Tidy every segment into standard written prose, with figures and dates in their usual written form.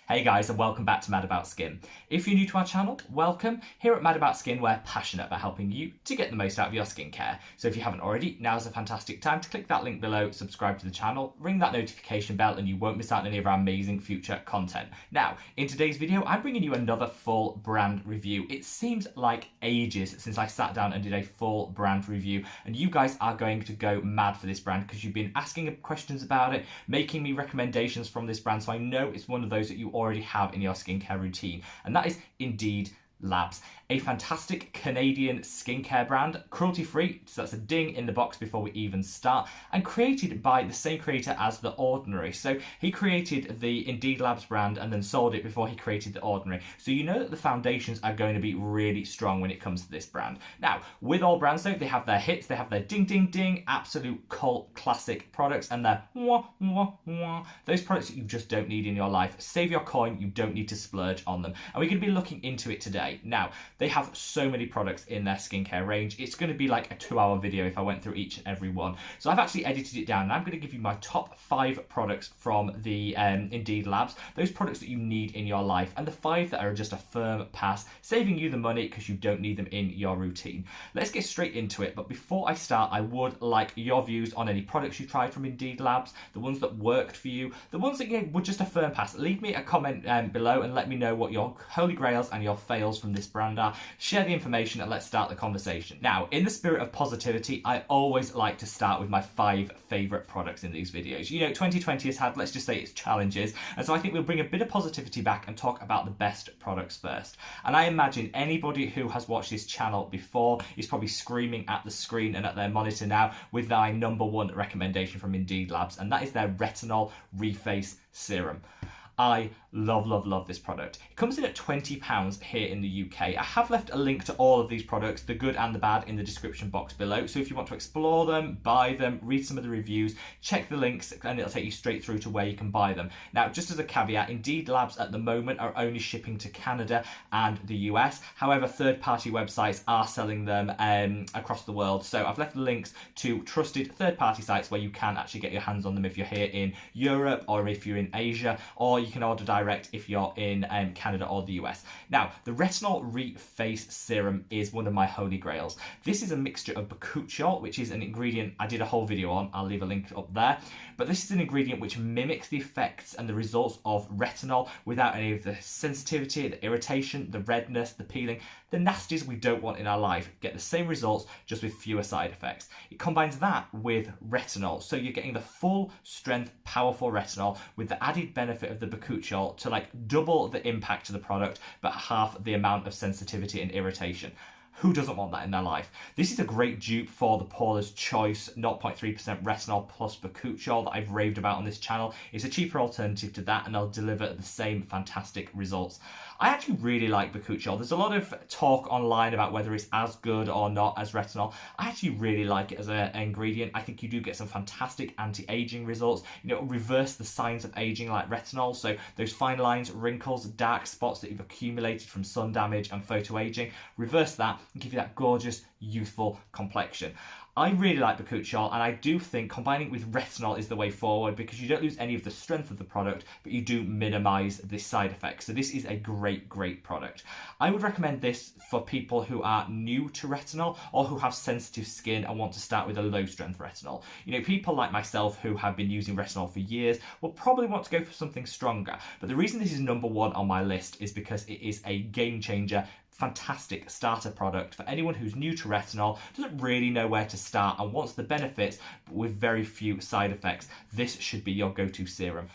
Hey guys, and welcome back to Mad About Skin. If you're new to our channel, welcome. Here at Mad About Skin, we're passionate about helping you to get the most out of your skincare. So if you haven't already, now's a fantastic time to click that link below, subscribe to the channel, ring that notification bell, and you won't miss out on any of our amazing future content. Now, in today's video, I'm bringing you another full brand review. It seems like ages since I sat down and did a full brand review, and you guys are going to go mad for this brand because you've been asking questions about it, making me recommendations from this brand, so I know it's one of those that you already have in your skincare routine, and that is indeed Labs, a fantastic Canadian skincare brand, cruelty-free, so that's a ding in the box before we even start, and created by the same creator as The Ordinary. So he created the Indeed Labs brand and then sold it before he created The Ordinary. So you know that the foundations are going to be really strong when it comes to this brand. Now, with all brands though, they have their hits, they have their ding ding ding, absolute cult classic products, and their wah wah wah, those products that you just don't need in your life. Save your coin, you don't need to splurge on them. And we're going to be looking into it today. Now, they have so many products in their skincare range. It's going to be like a 2-hour video if I went through each and every one. So I've actually edited it down, and I'm going to give you my top 5 products from the Indeed Labs, those products that you need in your life, and the 5 that are just a firm pass, saving you the money because you don't need them in your routine. Let's get straight into it, but before I start, I would like your views on any products you tried from Indeed Labs, the ones that worked for you, the ones that were just a firm pass. Leave me a comment below and let me know what your holy grails and your fails from this brand are. Share the information and let's start the conversation. Now, in the spirit of positivity, I always like to start with my 5 favourite products in these videos. You know, 2020 has had, let's just say, its challenges, and so I think we'll bring a bit of positivity back and talk about the best products first. And I imagine anybody who has watched this channel before is probably screaming at the screen and at their monitor now with my number 1 recommendation from Indeed Labs, and that is their retinol reface serum. I love this product. It comes in at £20 here in the UK. I have left a link to all of these products, the good and the bad, in the description box below. So if you want to explore them, buy them, read some of the reviews, check the links and it'll take you straight through to where you can buy them. Now, just as a caveat, Indeed Labs at the moment are only shipping to Canada and the US. However, third-party websites are selling them across the world. So I've left the links to trusted third-party sites where you can actually get your hands on them if you're here in Europe or if you're in Asia, or you can order direct if you're in Canada or the US. Now, the retinol reface serum is one of my holy grails. This is a mixture of Bakuchiol, which is an ingredient I did a whole video on. I'll leave a link up there. But this is an ingredient which mimics the effects and the results of retinol without any of the sensitivity, the irritation, the redness, the peeling, the nasties we don't want in our life. Get the same results, just with fewer side effects. It combines that with retinol, so you're getting the full strength, powerful retinol with the added benefit of the Bakuchiol to like double the impact of the product, but half the amount of sensitivity and irritation. Who doesn't want that in their life? This is a great dupe for the Paula's Choice 0.3% retinol plus Bakuchiol that I've raved about on this channel. It's a cheaper alternative to that, and they'll deliver the same fantastic results. I actually really like Bakuchiol. There's a lot of talk online about whether it's as good or not as retinol. I actually really like it as an ingredient. I think you do get some fantastic anti-aging results. You know, reverse the signs of aging like retinol. So those fine lines, wrinkles, dark spots that you've accumulated from sun damage and photoaging, reverse that and give you that gorgeous, youthful complexion. I really like Bakuchiol, and I do think combining it with retinol is the way forward because you don't lose any of the strength of the product, but you do minimize the side effects. So this is a great product. I would recommend this for people who are new to retinol or who have sensitive skin and want to start with a low strength retinol. You know, people like myself who have been using retinol for years will probably want to go for something stronger. But the reason this is number 1 on my list is because it is a game changer, fantastic starter product for anyone who's new to retinol, doesn't really know where to start and wants the benefits but with very few side effects. This should be your go-to serum.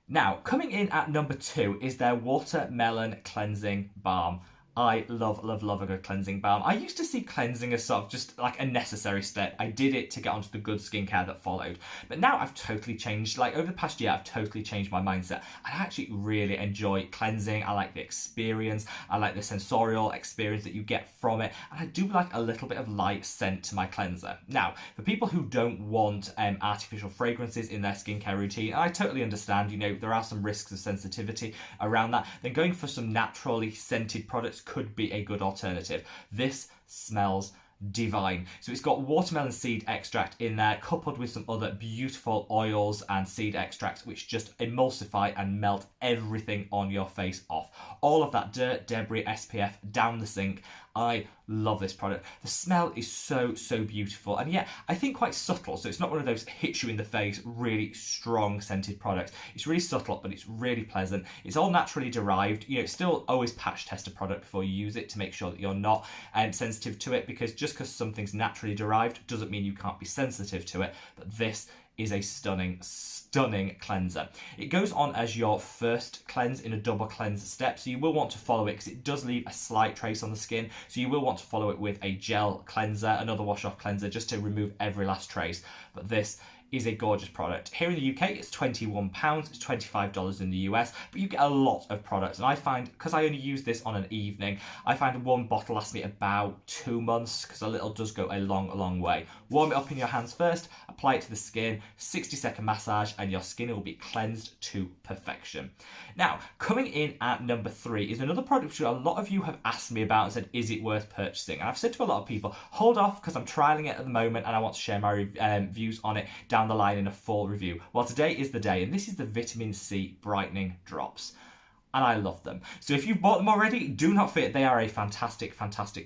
Now, coming in at number 2 is their Watermelon Cleansing Balm. I love a good cleansing balm. I used to see cleansing as sort of just like a necessary step. I did it to get onto the good skincare that followed. But now I've totally changed. Like over the past year, I've totally changed my mindset. I actually really enjoy cleansing. I like the experience. I like the sensorial experience that you get from it. And I do like a little bit of light scent to my cleanser. Now, for people who don't want artificial fragrances in their skincare routine, and I totally understand, you know, there are some risks of sensitivity around that, then going for some naturally scented products could be a good alternative. This smells divine. So it's got watermelon seed extract in there, coupled with some other beautiful oils and seed extracts, which just emulsify and melt everything on your face off. All of that dirt, debris, SPF down the sink. I love this product. The smell is so beautiful, and yet I think quite subtle, so it's not one of those hit you in the face really strong scented products. It's really subtle, but it's really pleasant. It's all naturally derived. You know, still always patch test a product before you use it to make sure that you're not sensitive to it, because just because something's naturally derived doesn't mean you can't be sensitive to it. But this is a stunning cleanser. It goes on as your first cleanse in a double cleanse step, so you will want to follow it because it does leave a slight trace on the skin, so you will want to follow it with a gel cleanser, another wash off cleanser, just to remove every last trace. But this is a gorgeous product. Here in the UK, it's £21, it's $25 in the US, but you get a lot of products. And I find, because I only use this on an evening, I find one bottle lasts me about 2 months, because a little does go a long way. Warm it up in your hands first, apply it to the skin, 60-second massage, and your skin will be cleansed to perfection. Now, coming in at number 3 is another product which a lot of you have asked me about and said, is it worth purchasing? And I've said to a lot of people, hold off, because I'm trialing it at the moment and I want to share my views on it down the line in a full review. Well, today is the day, and this is the vitamin C brightening drops. And I love them. So if you've bought them already, do not fear. They are a fantastic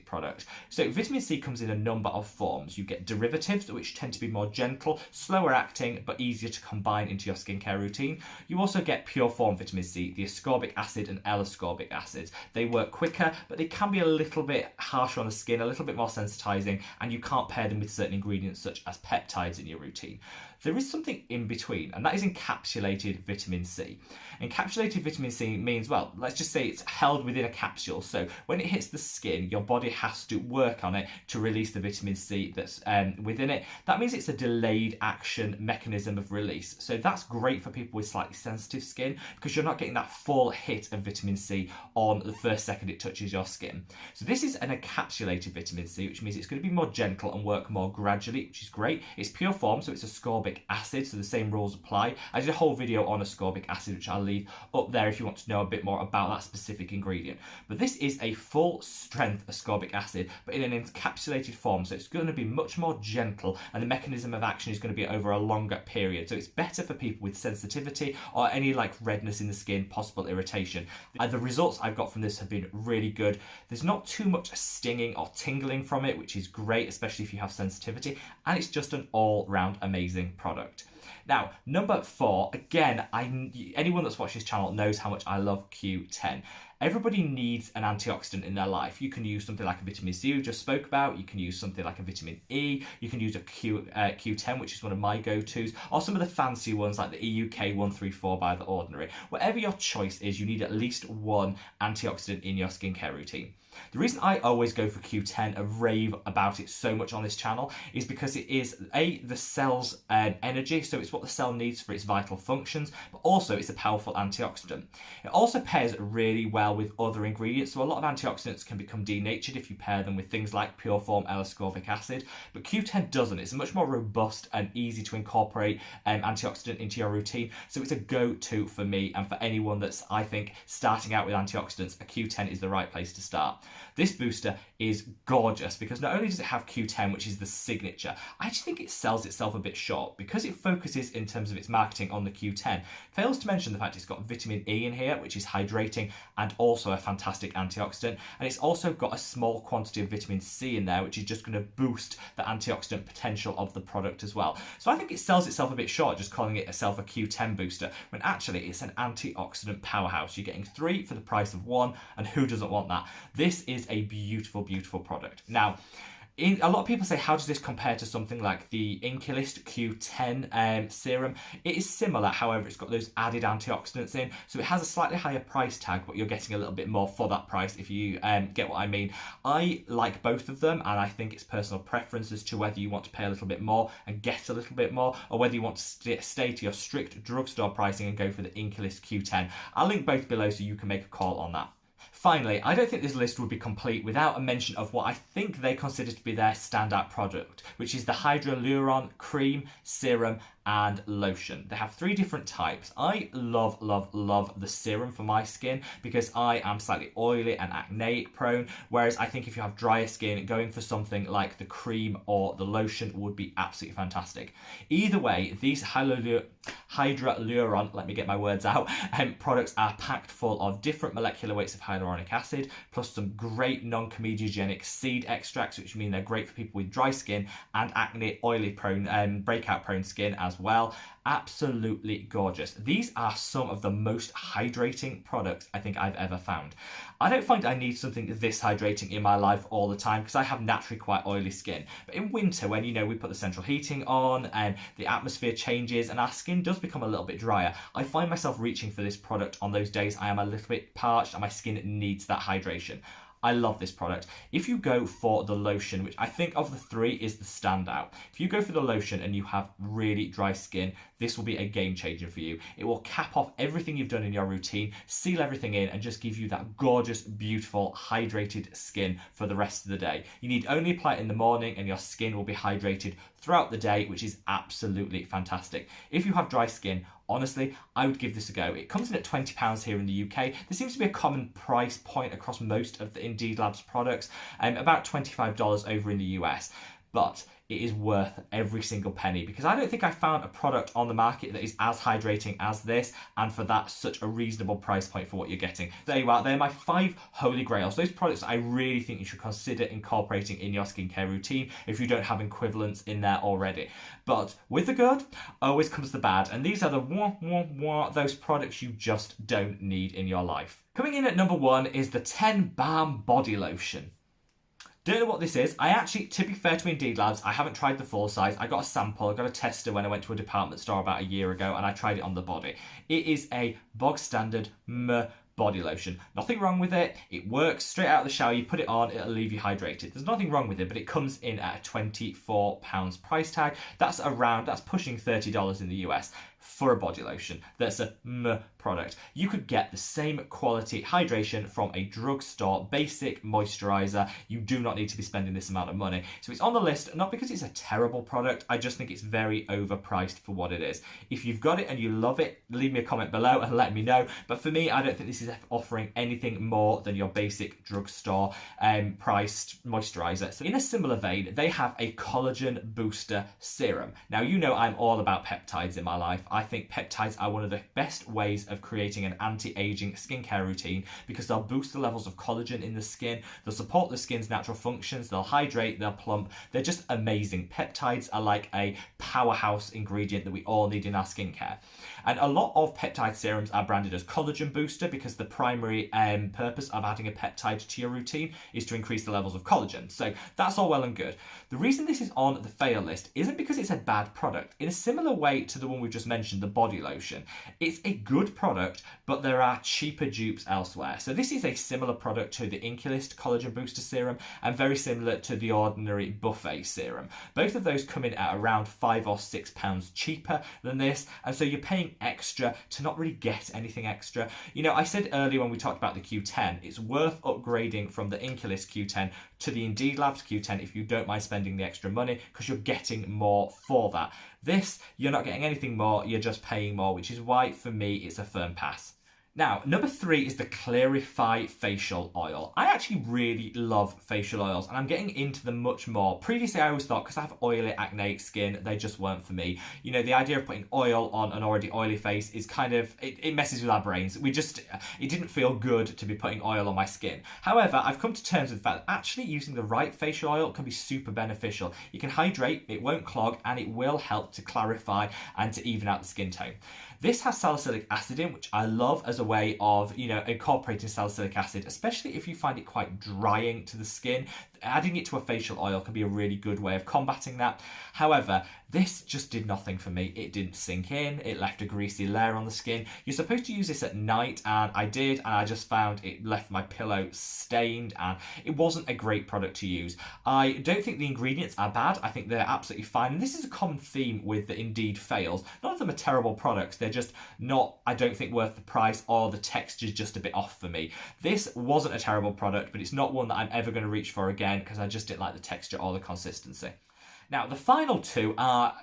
product. So vitamin C comes in a number of forms. You get derivatives, which tend to be more gentle, slower acting, but easier to combine into your skincare routine. You also get pure form vitamin C, the ascorbic acid and L-ascorbic acids. They work quicker, but they can be a little bit harsher on the skin, a little bit more sensitizing, and you can't pair them with certain ingredients such as peptides in your routine. There is something in between, and that is encapsulated vitamin C. Encapsulated vitamin C means, well, let's just say it's held within a capsule. So when it hits the skin, your body has to work on it to release the vitamin C that's within it. That means it's a delayed action mechanism of release. So that's great for people with slightly sensitive skin, because you're not getting that full hit of vitamin C on the first second it touches your skin. So this is an encapsulated vitamin C, which means it's going to be more gentle and work more gradually, which is great. It's pure form, so it's ascorbic acid, so the same rules apply. I did a whole video on ascorbic acid, which I'll leave up there if you want to know a bit more about that specific ingredient. But this is a full strength ascorbic acid, but in an encapsulated form, so it's going to be much more gentle, and the mechanism of action is going to be over a longer period. So it's better for people with sensitivity or any like redness in the skin, possible irritation. The results I've got from this have been really good. There's not too much stinging or tingling from it, which is great, especially if you have sensitivity, and it's just an all-round amazing product. Now, number 4, again, anyone that's watched this channel knows how much I love Q10. Everybody needs an antioxidant in their life. You can use something like a vitamin C we just spoke about. You can use something like a vitamin E. You can use a Q10, which is one of my go-tos, or some of the fancy ones like the EUK 134 by The Ordinary. Whatever your choice is, you need at least one antioxidant in your skincare routine. The reason I always go for Q10 and rave about it so much on this channel is because it is the cell's energy, so it's what the cell needs for its vital functions, but also it's a powerful antioxidant. It also pairs really well with other ingredients, so a lot of antioxidants can become denatured if you pair them with things like pure form L-ascorbic acid, but Q10 doesn't. It's a much more robust and easy to incorporate antioxidant into your routine, so it's a go-to for me and for anyone that's, I think, starting out with antioxidants. A Q10 is the right place to start. This booster is gorgeous because not only does it have Q10, which is the signature, I actually think it sells itself a bit short because it focuses in terms of its marketing on the Q10. Fails to mention the fact it's got vitamin E in here, which is hydrating and also a fantastic antioxidant. And it's also got a small quantity of vitamin C in there, which is just going to boost the antioxidant potential of the product as well. So I think it sells itself a bit short just calling it itself a Q10 booster, when actually it's an antioxidant powerhouse. You're getting 3 for the price of 1, and who doesn't want that? This is a beautiful product. Now, a lot of people say, how does this compare to something like the Incilist Q10 serum? It is similar, however, it's got those added antioxidants in, so it has a slightly higher price tag, but you're getting a little bit more for that price, if you get what I mean. I like both of them, and I think it's personal preference as to whether you want to pay a little bit more and get a little bit more, or whether you want to stay to your strict drugstore pricing and go for the Incilist Q10. I'll link both below so you can make a call on that. Finally, I don't think this list would be complete without a mention of what I think they consider to be their standout product, which is the Hydraluron Cream, Serum and lotion. They have 3 different types. I love, love, love the serum for my skin because I am slightly oily and acneic prone, whereas I think if you have drier skin, going for something like the cream or the lotion would be absolutely fantastic. Either way, these hydraluron, let me get my words out, products are packed full of different molecular weights of hyaluronic acid, plus some great non-comedogenic seed extracts, which mean they're great for people with dry skin and acne, oily prone, breakout prone skin as well. Absolutely gorgeous. These are some of the most hydrating products I think I've ever found. I don't find I need something this hydrating in my life all the time because I have naturally quite oily skin. But in winter, when we put the central heating on and the atmosphere changes and our skin does become a little bit drier, I find myself reaching for this product on those days I am a little bit parched and my skin needs that hydration. I love this product. If you go for the lotion, which I think of the 3 is the standout, if you go for the lotion and you have really dry skin, this will be a game changer for you. It will cap off everything you've done in your routine, seal everything in, and just give you that gorgeous, beautiful, hydrated skin for the rest of the day. You need only apply it in the morning and your skin will be hydrated throughout the day, which is absolutely fantastic. If you have dry skin, honestly, I would give this a go. It comes in at £20 here in the UK. There seems to be a common price point across most of the Indeed Labs products, about $25 over in the US. But it is worth every single penny because I don't think I found a product on the market that is as hydrating as this, and for that, such a reasonable price point for what you're getting. There you are, they're my 5 holy grails. Those products I really think you should consider incorporating in your skincare routine if you don't have equivalents in there already. But with the good, always comes the bad, and these are the those products you just don't need in your life. Coming in at number 1 is the 10 Balm Body Lotion. Don't know what this is. I actually, to be fair to Indeed Labs, I haven't tried the full size. I got a sample, I got a tester when I went to a department store about a year ago and I tried it on the body. It is a bog standard body lotion. Nothing wrong with it. It works straight out of the shower. You put it on, it'll leave you hydrated. There's nothing wrong with it, but it comes in at a £24 price tag. That's pushing $30 in the US for a body lotion. That's a product. You could get the same quality hydration from a drugstore basic moisturizer. You do not need to be spending this amount of money. So it's on the list, not because it's a terrible product. I just think it's very overpriced for what it is. If you've got it and you love it, leave me a comment below and let me know. But for me, I don't think this is offering anything more than your basic drugstore priced moisturizer. So in a similar vein, they have a collagen booster serum. Now, I'm all about peptides in my life. I think peptides are one of the best ways of creating an anti-aging skincare routine because they'll boost the levels of collagen in the skin, they'll support the skin's natural functions, they'll hydrate, they'll plump. They're just amazing. Peptides are like a powerhouse ingredient that we all need in our skincare. And a lot of peptide serums are branded as collagen booster because the primary purpose of adding a peptide to your routine is to increase the levels of collagen. So that's all well and good. The reason this is on the fail list isn't because it's a bad product. In a similar way to the one we just mentioned, the body lotion, it's a good product, but there are cheaper dupes elsewhere. So this is a similar product to the Inculist Collagen Booster Serum and very similar to the ordinary Buffet Serum. Both of those come in at around £5 or £6 cheaper than this, and so you're paying extra to not really get anything extra. I said earlier when we talked about the Q10, it's worth upgrading from the Inculist Q10 to the Indeed Labs Q10 if you don't mind spending the extra money because you're getting more for that. This, you're not getting anything more, you're just paying more, which is why for me it's a firm pass. Now, number 3 is the Clarify Facial Oil. I actually really love facial oils and I'm getting into them much more. Previously, I always thought because I have oily, acneic skin, they just weren't for me. The idea of putting oil on an already oily face is kind of, it messes with our brains. It didn't feel good to be putting oil on my skin. However, I've come to terms with the fact that actually using the right facial oil can be super beneficial. You can hydrate, it won't clog, and it will help to clarify and to even out the skin tone. This has salicylic acid in, which I love as a way of, incorporating salicylic acid, especially if you find it quite drying to the skin. Adding it to a facial oil can be a really good way of combating that. However, this just did nothing for me. It didn't sink in. It left a greasy layer on the skin. You're supposed to use this at night, and I did, and I just found it left my pillow stained, and it wasn't a great product to use. I don't think the ingredients are bad. I think they're absolutely fine, and this is a common theme with the Indeed fails. None of them are terrible products. They're just not, I don't think, worth the price, or the texture's just a bit off for me. This wasn't a terrible product, but it's not one that I'm ever going to reach for again because I just didn't like the texture or the consistency. Now, the final two are,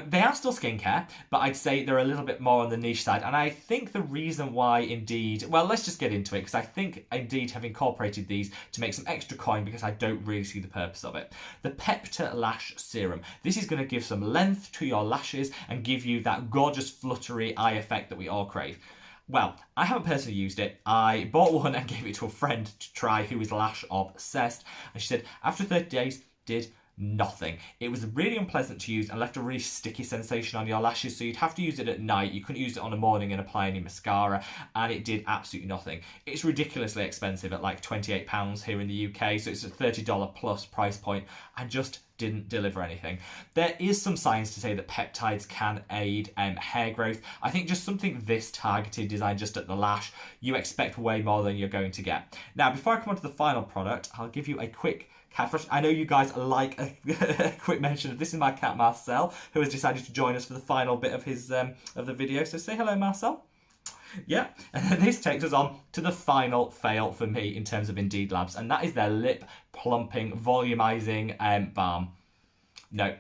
they are still skincare, but I'd say they're a little bit more on the niche side. And I think the reason why Indeed, well, let's just get into it, because I think Indeed have incorporated these to make some extra coin, because I don't really see the purpose of it. The Pepta Lash Serum. This is going to give some length to your lashes and give you that gorgeous fluttery eye effect that we all crave. Well, I haven't personally used it. I bought one and gave it to a friend to try who is lash obsessed. And she said after 30 days, did nothing. It was really unpleasant to use and left a really sticky sensation on your lashes, so you'd have to use it at night. You couldn't use it on a morning and apply any mascara, and it did absolutely nothing. It's ridiculously expensive at like £28 here in the UK, so it's a $30 plus price point, and just didn't deliver anything. There is some science to say that peptides can aid hair growth. I think just something this targeted, designed just at the lash, you expect way more than you're going to get. Now, before I come on to the final product, I'll give you a quick cat brush. I know you guys like a quick mention of this. Is my cat Marcel, who has decided to join us for the final bit of his of the video. So say hello, Marcel. Yeah, and then this takes us on to the final fail for me in terms of Indeed Labs, and that is their lip plumping, volumizing balm. No.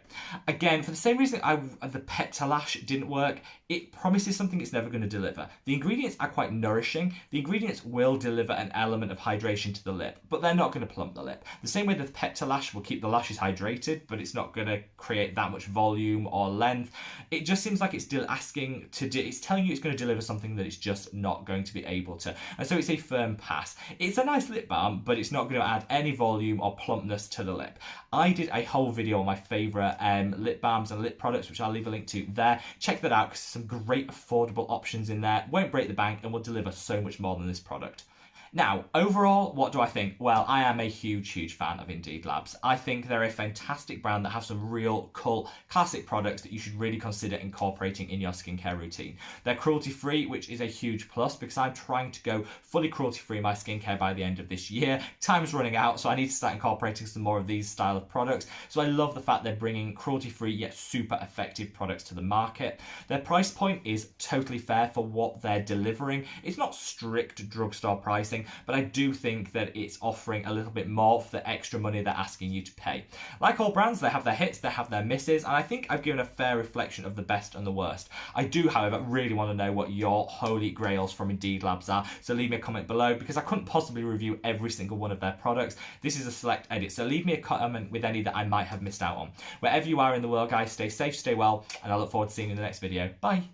Again, for the same reason the Pepta Lash didn't work, it promises something it's never going to deliver. The ingredients are quite nourishing. The ingredients will deliver an element of hydration to the lip, but they're not going to plump the lip. The same way the Pepta Lash will keep the lashes hydrated, but it's not going to create that much volume or length. It just seems like it's still asking to it's telling you it's going to deliver something that it's just not going to be able to. And so it's a firm pass. It's a nice lip balm, but it's not going to add any volume or plumpness to the lip. I did a whole video on my favourite lip balms and lip products, which I'll leave a link to there. Check that out, because there's some great affordable options in there. Won't break the bank and will deliver so much more than this product. Now, overall, what do I think? Well, I am a huge fan of Indeed Labs. I think they're a fantastic brand that have some real cult classic products that you should really consider incorporating in your skincare routine. They're cruelty-free, which is a huge plus, because I'm trying to go fully cruelty-free in my skincare by the end of this year. Time's running out, so I need to start incorporating some more of these style of products. So I love the fact they're bringing cruelty-free yet super effective products to the market. Their price point is totally fair for what they're delivering. It's not strict drugstore pricing, but I do think that it's offering a little bit more for the extra money they're asking you to pay. Like all brands, they have their hits, they have their misses, and I think I've given a fair reflection of the best and the worst. I do, however, really want to know what your holy grails from Indeed Labs are, so leave me a comment below, because I couldn't possibly review every single one of their products. This is a select edit, so leave me a comment with any that I might have missed out on. Wherever you are in the world, guys, stay safe, stay well, and I look forward to seeing you in the next video. Bye!